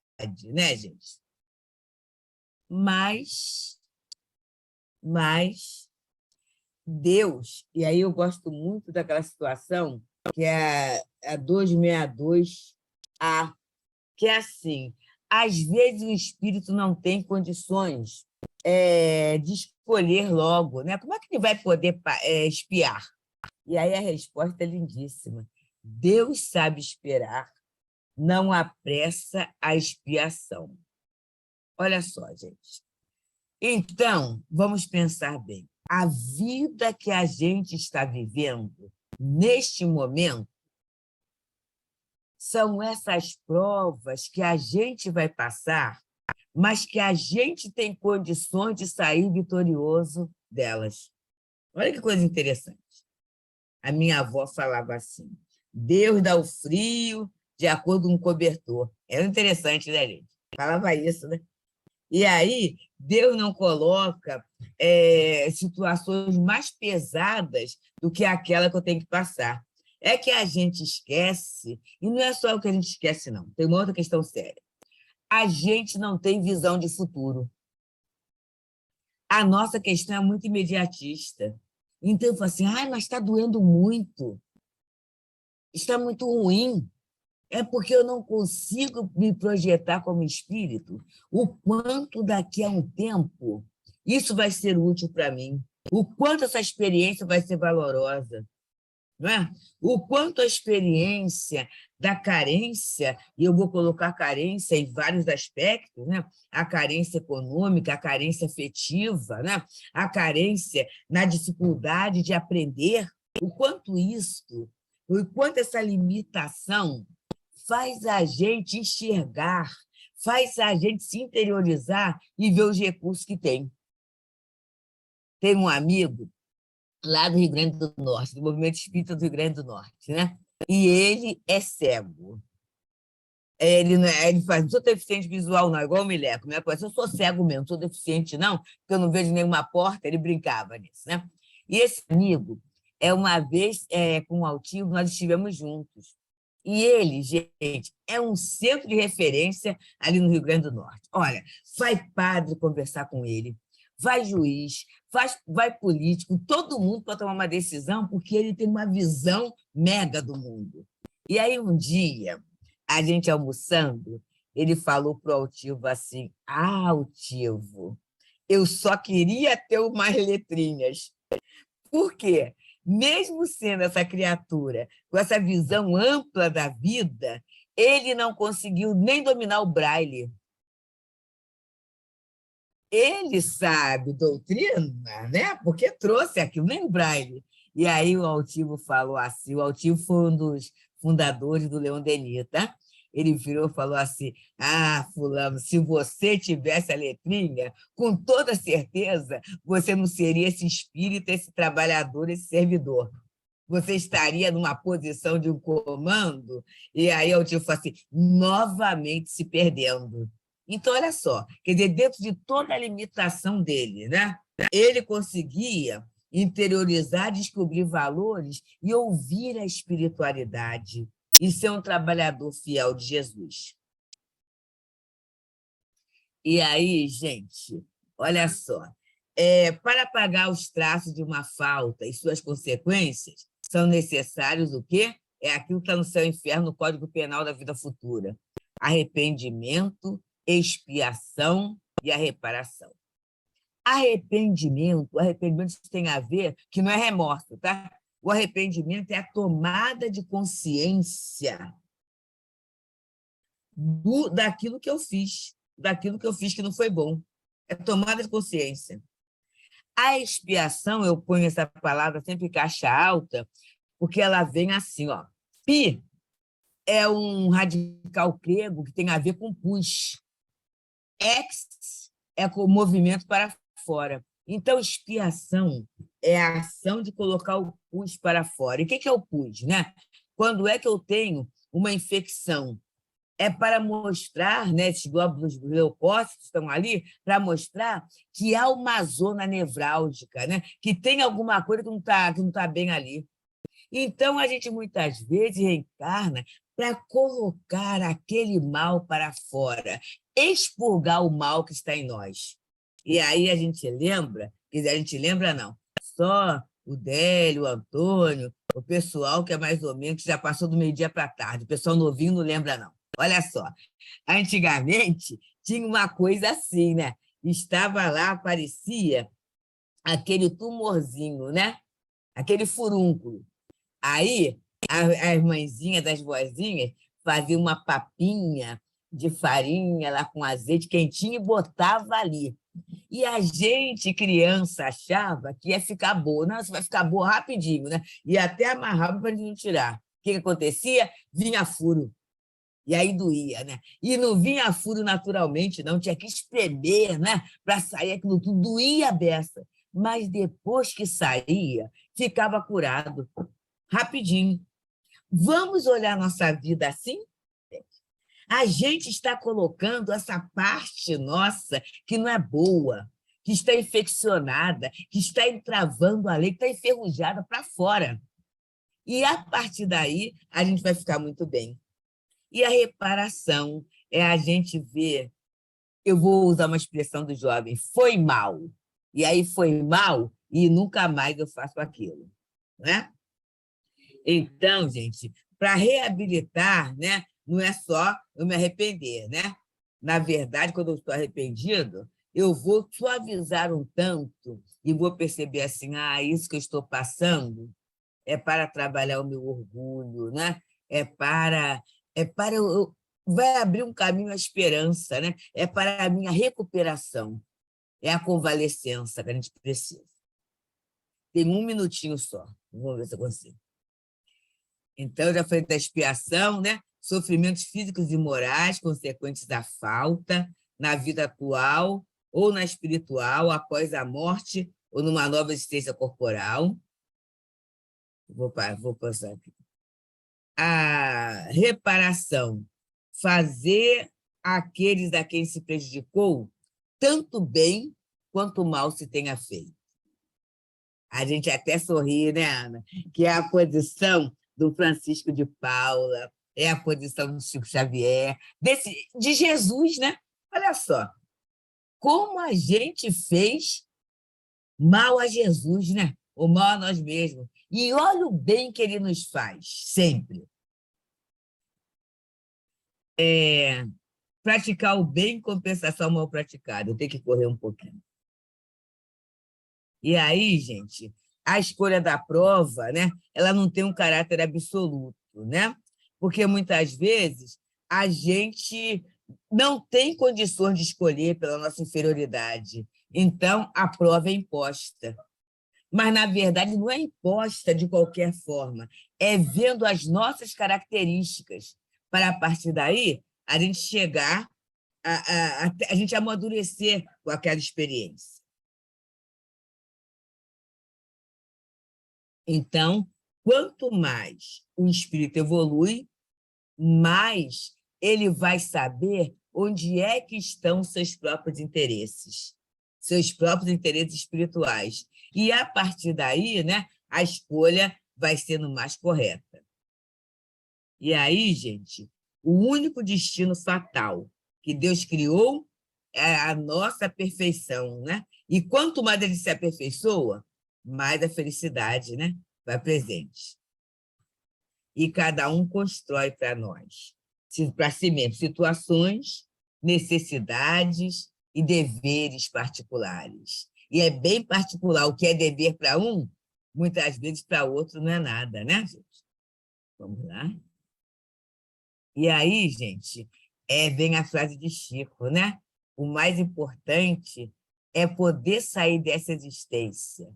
né, gente? Mas Deus, e aí eu gosto muito daquela situação, que é a 262A, que é assim, às vezes o espírito não tem condições de escolher logo, né? Como é que ele vai poder espiar? E aí a resposta é lindíssima. Deus sabe esperar, não apressa a expiação. Olha só, gente. Então, vamos pensar bem. A vida que a gente está vivendo neste momento são essas provas que a gente vai passar, mas que a gente tem condições de sair vitorioso delas. Olha que coisa interessante. A minha avó falava assim, Deus dá o frio de acordo com o cobertor. Era interessante, né, gente? Falava isso, né? E aí, Deus não coloca situações mais pesadas do que aquela que eu tenho que passar. É que a gente esquece, e não é só o que a gente esquece, não. Tem uma outra questão séria. A gente não tem visão de futuro. A nossa questão é muito imediatista. Então, eu falo assim, mas está doendo muito. Está muito ruim. É porque eu não consigo me projetar como espírito o quanto daqui a um tempo isso vai ser útil para mim, o quanto essa experiência vai ser valorosa, não é? O quanto a experiência da carência, e eu vou colocar carência em vários aspectos, né? A carência econômica, a carência afetiva, né? A carência na dificuldade de aprender, o quanto isso, o quanto essa limitação faz a gente enxergar, faz a gente se interiorizar e ver os recursos que tem. Tem um amigo lá do Rio Grande do Norte, do Movimento Espírita do Rio Grande do Norte, né? E ele é cego. Ele faz, não sou deficiente visual, não, igual o Mileco. Né? Eu sou cego mesmo, não sou deficiente, não, porque eu não vejo nenhuma porta, ele brincava nisso. Né? E esse amigo, uma vez, com o autismo, nós estivemos juntos. E ele, gente, é um centro de referência ali no Rio Grande do Norte. Olha, vai padre conversar com ele, vai juiz, vai político, todo mundo para tomar uma decisão, porque ele tem uma visão mega do mundo. E aí, um dia, a gente almoçando, ele falou para o Altivo assim, Altivo, eu só queria ter umas letrinhas. Por quê? Mesmo sendo essa criatura com essa visão ampla da vida, ele não conseguiu nem dominar o braille. Ele sabe doutrina, né? Porque trouxe aquilo, nem o braille. E aí o Altivo falou assim, o Altivo foi um dos fundadores do Leon Denis, tá? Ele virou e falou assim, fulano, se você tivesse a letrinha, com toda certeza, você não seria esse espírito, esse trabalhador, esse servidor. Você estaria numa posição de um comando, e aí o Altivo falou assim, novamente se perdendo. Então, olha só, quer dizer, dentro de toda a limitação dele, né? Ele conseguia interiorizar, descobrir valores e ouvir a espiritualidade e ser um trabalhador fiel de Jesus. E aí, gente, olha só, para apagar os traços de uma falta e suas consequências, são necessários o quê? É aquilo que está no céu e inferno, no Código Penal da vida futura. Arrependimento, expiação e a reparação. Arrependimento tem a ver, que não é remorso, tá? O arrependimento é a tomada de consciência daquilo que eu fiz que não foi bom. É tomada de consciência. A expiação, eu ponho essa palavra sempre em caixa alta, porque ela vem assim, ó. Pi é um radical grego que tem a ver com pus. Ex é com o movimento para fora. Então, expiação é a ação de colocar o pus para fora. E o que é o pus? Né? Quando é que eu tenho uma infecção? É para mostrar, né, esses glóbulos leucócitos estão ali, para mostrar que há uma zona nevrálgica, né, que tem alguma coisa que não tá bem ali. Então, a gente muitas vezes reencarna para colocar aquele mal para fora, expurgar o mal que está em nós. E aí a gente lembra, quer dizer, a gente lembra não, só o Délio, o Antônio, o pessoal que é mais ou menos, que já passou do meio-dia para a tarde, o pessoal novinho não lembra não. Olha só, antigamente tinha uma coisa assim, né? Estava lá, aparecia aquele tumorzinho, né? Aquele furúnculo. Aí, as mãezinhas das vozinhas faziam uma papinha de farinha lá com azeite quentinho e botava ali. E a gente, criança, achava que ia ficar boa. Não, você vai ficar boa rapidinho, né? E até amarrava para não tirar. O que acontecia? Vinha furo. E aí doía, né? E não vinha furo naturalmente, não. Tinha que espremer, né? Para sair aquilo tudo. Doía a beça. Mas depois que saía, ficava curado. Rapidinho. Vamos olhar nossa vida assim? A gente está colocando essa parte nossa que não é boa, que está infeccionada, que está entravando a lei, que está enferrujada para fora. E, a partir daí, a gente vai ficar muito bem. E a reparação é a gente ver, eu vou usar uma expressão do jovem, foi mal. E aí foi mal e nunca mais eu faço aquilo. Né? Então, gente, para reabilitar, né, não é só eu me arrepender. Né? Na verdade, quando eu estou arrependido, eu vou suavizar um tanto e vou perceber assim, isso que eu estou passando é para trabalhar o meu orgulho, né? Vai abrir um caminho à esperança, né? É para a minha recuperação, é a convalescença que a gente precisa. Tem um minutinho só, vamos ver se eu consigo. Então, eu já falei da expiação, né? Sofrimentos físicos e morais consequentes da falta na vida atual ou na espiritual, após a morte ou numa nova existência corporal. Vou passar aqui. A reparação, fazer àqueles a quem se prejudicou tanto bem quanto mal se tenha feito. A gente até sorri, né, Ana? Que é a posição do Francisco de Paula, é a posição do Chico Xavier, de Jesus, né? Olha só, como a gente fez mal a Jesus, né? Ou mal a nós mesmos. E olha o bem que ele nos faz, sempre. Praticar o bem em compensação ao mal praticado. Eu tenho que correr um pouquinho. E aí, gente, a escolha da prova, né, ela não tem um caráter absoluto, né? Porque muitas vezes a gente não tem condições de escolher pela nossa inferioridade. Então, a prova é imposta. Mas, na verdade, não é imposta de qualquer forma, é vendo as nossas características, para, a partir daí, a gente chegar, a gente amadurecer com aquela experiência. Então, quanto mais o espírito evolui, mais ele vai saber onde é que estão seus próprios interesses espirituais. E, a partir daí, né, a escolha vai sendo mais correta. E aí, gente, o único destino fatal que Deus criou é a nossa perfeição, né? E quanto mais ele se aperfeiçoa, mais a felicidade, né, vai presente. E cada um constrói para nós, para si mesmo, situações, necessidades e deveres particulares. E é bem particular, o que é dever para um, muitas vezes para outro não é nada, né, gente? Vamos lá. E aí, gente, vem a frase de Chico, né? O mais importante é poder sair dessa existência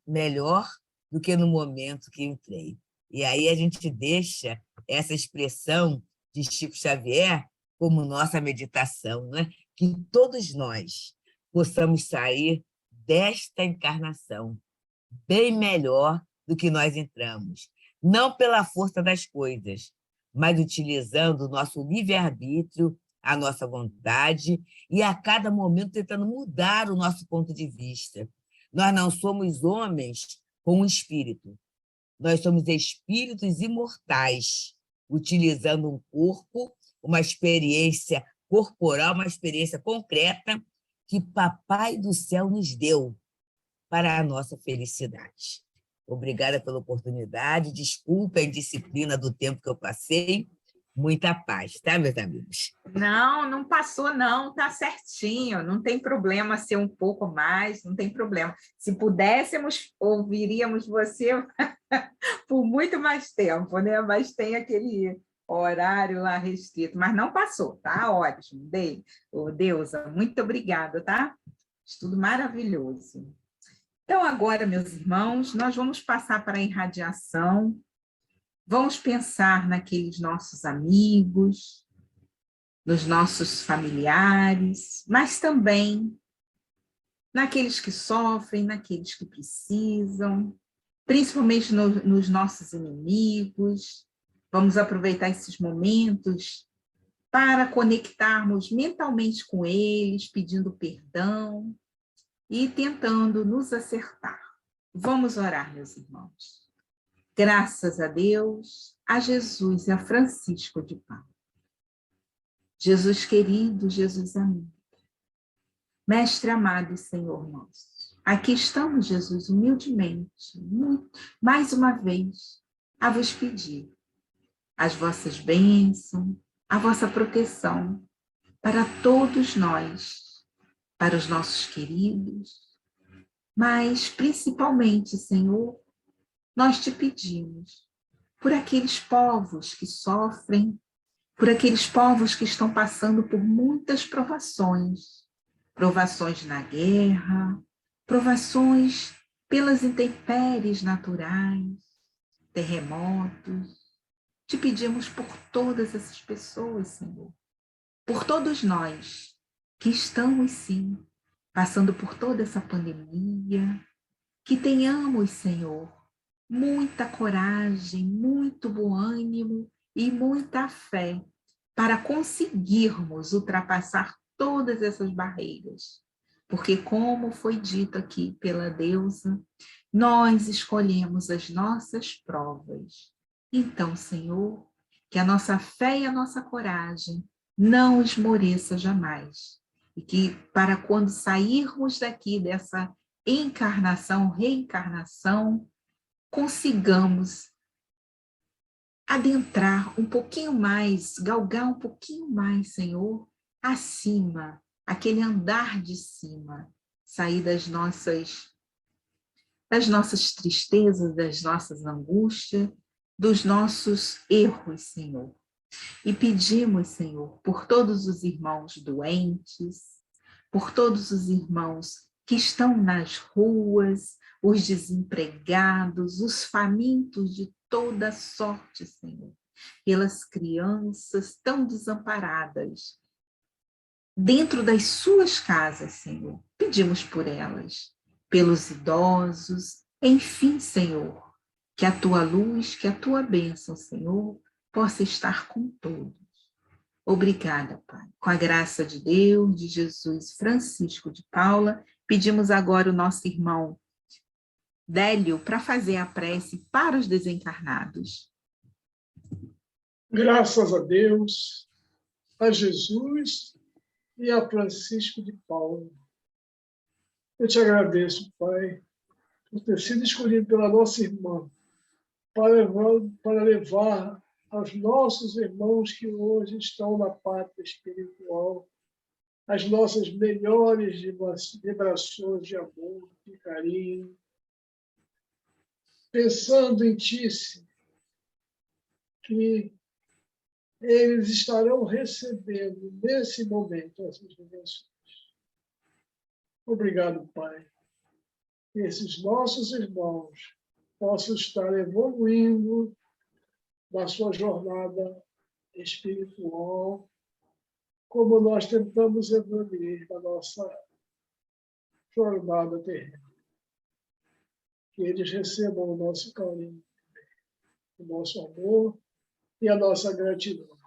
melhor do que no momento que entrei. E aí a gente deixa essa expressão de Chico Xavier como nossa meditação, né? Que todos nós possamos sair desta encarnação bem melhor do que nós entramos, não pela força das coisas, mas utilizando o nosso livre-arbítrio, a nossa vontade, e a cada momento tentando mudar o nosso ponto de vista. Nós não somos homens com um espírito, nós somos espíritos imortais, utilizando um corpo, uma experiência corporal, uma experiência concreta que Papai do Céu nos deu para a nossa felicidade. Obrigada pela oportunidade, desculpa a indisciplina do tempo que eu passei, muita paz, tá, meus amigos? Não, não passou, não, tá certinho, não tem problema ser um pouco mais, não tem problema. Se pudéssemos, ouviríamos você por muito mais tempo, né? Mas tem aquele horário lá restrito, mas não passou, tá? Ótimo, Deusa, muito obrigada, tá? Estudo maravilhoso. Então, agora, meus irmãos, nós vamos passar para a irradiação, vamos pensar naqueles nossos amigos, nos nossos familiares, mas também naqueles que sofrem, naqueles que precisam, principalmente nos nossos inimigos. Vamos aproveitar esses momentos para conectarmos mentalmente com eles, pedindo perdão e tentando nos acertar. Vamos orar, meus irmãos. Graças a Deus, a Jesus e a Francisco de Paula. Jesus querido, Jesus amigo, Mestre amado e Senhor nosso, aqui estamos, Jesus, humildemente, mais uma vez, a vos pedir as vossas bênçãos, a vossa proteção para todos nós, para os nossos queridos, mas principalmente, Senhor, nós te pedimos por aqueles povos que sofrem, por aqueles povos que estão passando por muitas provações, provações na guerra, provações pelas intempéries naturais, terremotos. Te pedimos por todas essas pessoas, Senhor, por todos nós que estamos, sim, passando por toda essa pandemia, que tenhamos, Senhor, muita coragem, muito bom ânimo e muita fé para conseguirmos ultrapassar todas essas barreiras. Porque, como foi dito aqui pela deusa, nós escolhemos as nossas provas. Então, Senhor, que a nossa fé e a nossa coragem não esmoreça jamais. E que, para quando sairmos daqui dessa encarnação, reencarnação, consigamos adentrar um pouquinho mais, galgar um pouquinho mais, Senhor, acima, aquele andar de cima, sair das nossas tristezas, das nossas angústias, dos nossos erros, Senhor. E pedimos, Senhor, por todos os irmãos doentes, por todos os irmãos que estão nas ruas, os desempregados, os famintos de toda sorte, Senhor, pelas crianças tão desamparadas, dentro das suas casas, Senhor. Pedimos por elas, pelos idosos, enfim, Senhor, que a tua luz, que a tua bênção, Senhor, possa estar com todos. Obrigada, Pai. Com a graça de Deus, de Jesus, Francisco de Paula, pedimos agora o nosso irmão Délio para fazer a prece para os desencarnados. Graças a Deus, a Jesus e a Francisco de Paula. Eu te agradeço, Pai, por ter sido escolhido pela nossa irmã para levar aos nossos irmãos que hoje estão na pátria espiritual as nossas melhores vibrações de amor, de carinho, pensando em Ti, que eles estarão recebendo nesse momento essas bênçãos. Obrigado, Pai. Que esses nossos irmãos possam estar evoluindo na sua jornada espiritual, como nós tentamos evoluir na nossa jornada terrena. Que eles recebam o nosso carinho, o nosso amor e a nossa gratidão.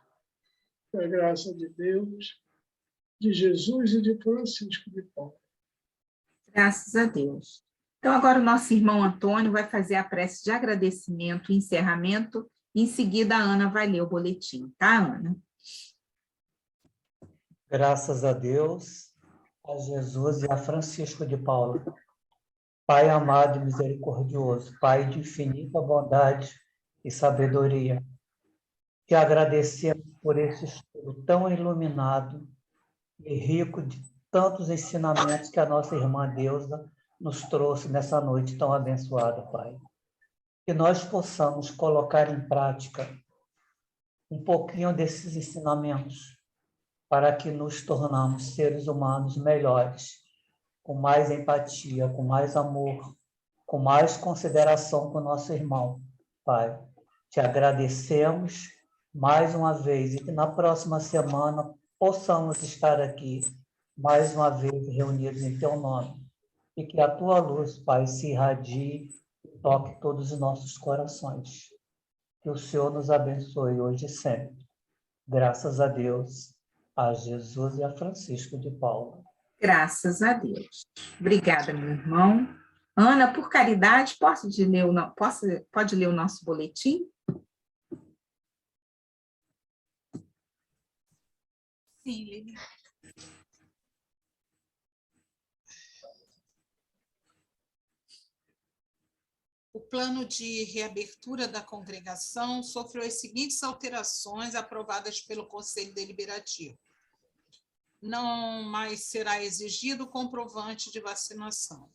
Com a graça de Deus, de Jesus e de Francisco de Paula. Graças a Deus. Então, agora o nosso irmão Antônio vai fazer a prece de agradecimento e encerramento. Em seguida, a Ana vai ler o boletim, tá, Ana? Graças a Deus, a Jesus e a Francisco de Paula. Pai amado e misericordioso, Pai de infinita bondade e sabedoria, te agradecemos por esse estudo tão iluminado e rico de tantos ensinamentos que a nossa irmã Deusa nos trouxe nessa noite tão abençoada, Pai. Que nós possamos colocar em prática um pouquinho desses ensinamentos para que nos tornamos seres humanos melhores, com mais empatia, com mais amor, com mais consideração com o nosso irmão. Pai, te agradecemos mais uma vez e que na próxima semana possamos estar aqui mais uma vez reunidos em teu nome e que a tua luz, Pai, se irradie e toque todos os nossos corações. Que o Senhor nos abençoe hoje e sempre. Graças a Deus, a Jesus e a Francisco de Paula. Graças a Deus. Obrigada, meu irmão. Ana, por caridade, pode ler o nosso boletim? Sim, Lili. O plano de reabertura da congregação sofreu as seguintes alterações aprovadas pelo Conselho Deliberativo. Não mais será exigido o comprovante de vacinação.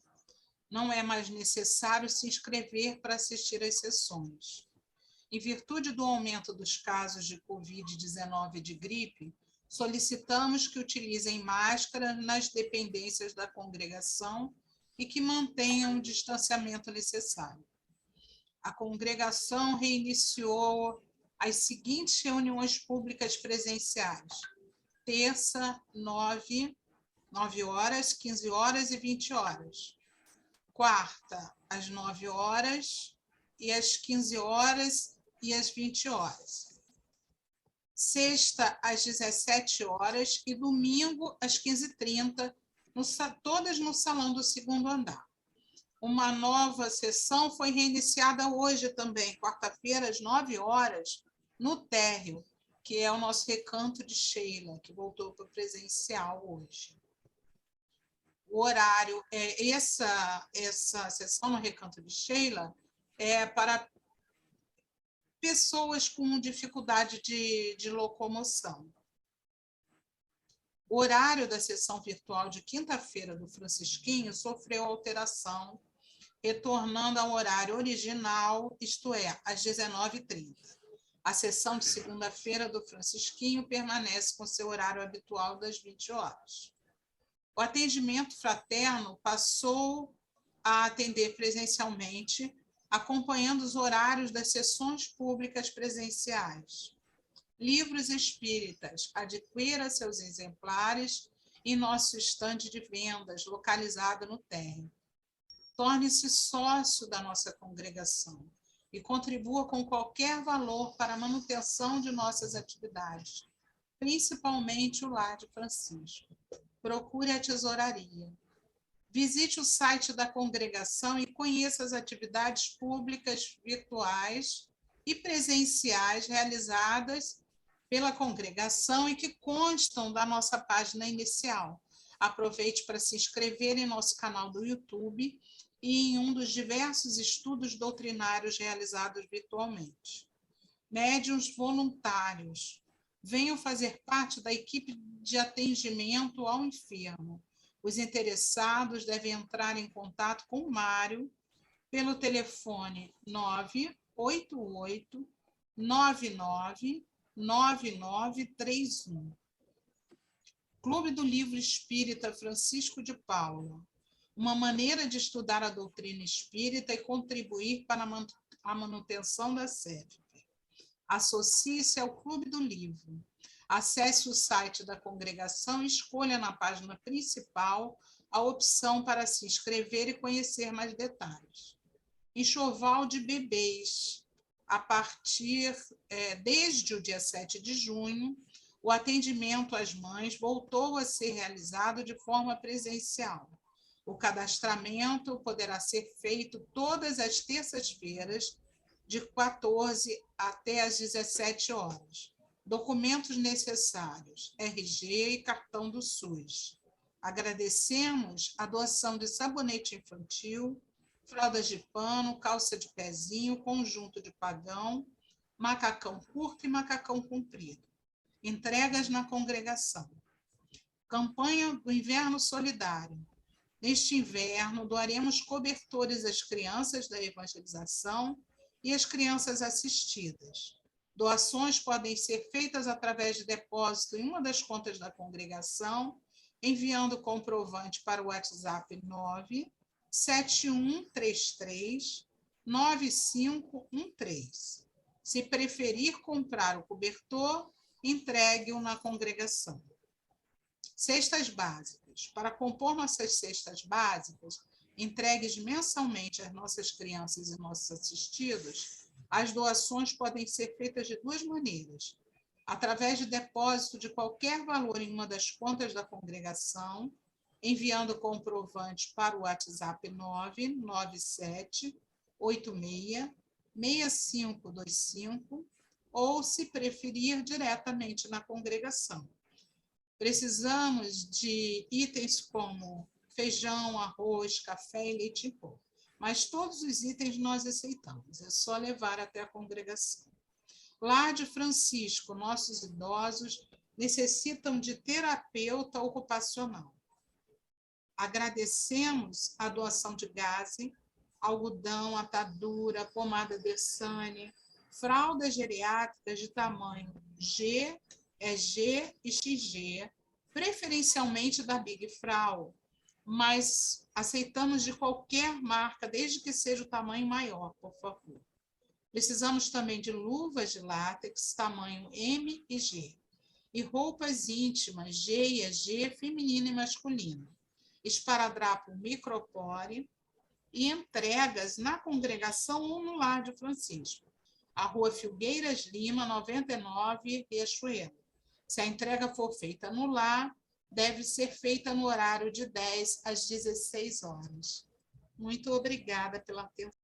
Não é mais necessário se inscrever para assistir às sessões. Em virtude do aumento dos casos de Covid-19 e de gripe, solicitamos que utilizem máscara nas dependências da congregação e que mantenham o distanciamento necessário. A congregação reiniciou as seguintes reuniões públicas presenciais: terça, 9 horas, 15 horas e 20 horas. Quarta, às 9 horas e às 15 horas e às 20 horas. Sexta, às 17 horas e domingo, às 15h30, todas no salão do segundo andar. Uma nova sessão foi reiniciada hoje também, quarta-feira, às 9 horas, no térreo, que é o nosso recanto de Sheila, que voltou para o presencial hoje. O horário, essa sessão no recanto de Sheila é para pessoas com dificuldade de locomoção. O horário da sessão virtual de quinta-feira do Francisquinho sofreu alteração, retornando ao horário original, isto é, às 19h30. A sessão de segunda-feira do Francisquinho permanece com seu horário habitual das 20 horas. O atendimento fraterno passou a atender presencialmente, acompanhando os horários das sessões públicas presenciais. Livros espíritas, adquira seus exemplares em nosso estande de vendas, localizado no térreo. Torne-se sócio da nossa congregação e contribua com qualquer valor para a manutenção de nossas atividades, principalmente o Lar de Francisco. Procure a tesouraria. Visite o site da congregação e conheça as atividades públicas virtuais e presenciais realizadas pela congregação e que constam da nossa página inicial. Aproveite para se inscrever em nosso canal do YouTube e em um dos diversos estudos doutrinários realizados virtualmente. Médiuns voluntários, venham fazer parte da equipe de atendimento ao enfermo. Os interessados devem entrar em contato com o Mário pelo telefone 988 99 9931. Clube do Livro Espírita Francisco de Paula. Uma maneira de estudar a doutrina espírita e contribuir para a manutenção da SEFP. Associe-se ao Clube do Livro. Acesse o site da congregação e escolha na página principal a opção para se inscrever e conhecer mais detalhes. Enxoval de bebês. Desde o dia 7 de junho, o atendimento às mães voltou a ser realizado de forma presencial. O cadastramento poderá ser feito todas as terças-feiras, de 14 até às 17 horas. Documentos necessários: RG e cartão do SUS. Agradecemos a doação de sabonete infantil, fraldas de pano, calça de pezinho, conjunto de pagão, macacão curto e macacão comprido. Entregas na congregação. Campanha do Inverno Solidário. Neste inverno, doaremos cobertores às crianças da evangelização e às crianças assistidas. Doações podem ser feitas através de depósito em uma das contas da congregação, enviando o comprovante para o WhatsApp 97133 9513. Se preferir comprar o cobertor, entregue-o na congregação. Cestas básicas. Para compor nossas cestas básicas, entregues mensalmente às nossas crianças e nossos assistidos, as doações podem ser feitas de duas maneiras: através de depósito de qualquer valor em uma das contas da congregação, enviando comprovante para o WhatsApp 997-86-6525, ou, se preferir, diretamente na congregação. Precisamos de itens como feijão, arroz, café e leite em pó, mas todos os itens nós aceitamos, é só levar até a congregação. Lar de Francisco, nossos idosos necessitam de terapeuta ocupacional. Agradecemos a doação de gaze, algodão, atadura, pomada Dersane, fraldas geriátricas de tamanho G, G e XG, preferencialmente da Big Frau, mas aceitamos de qualquer marca, desde que seja o tamanho maior, por favor. Precisamos também de luvas de látex, tamanho M e G, e roupas íntimas G e EG, feminino e masculino, esparadrapo micropore e entregas na congregação ou no Lar de Francisco, a Rua Filgueiras Lima, 99, Riachuelo. Se a entrega for feita no lar, deve ser feita no horário de 10 às 16 horas. Muito obrigada pela atenção.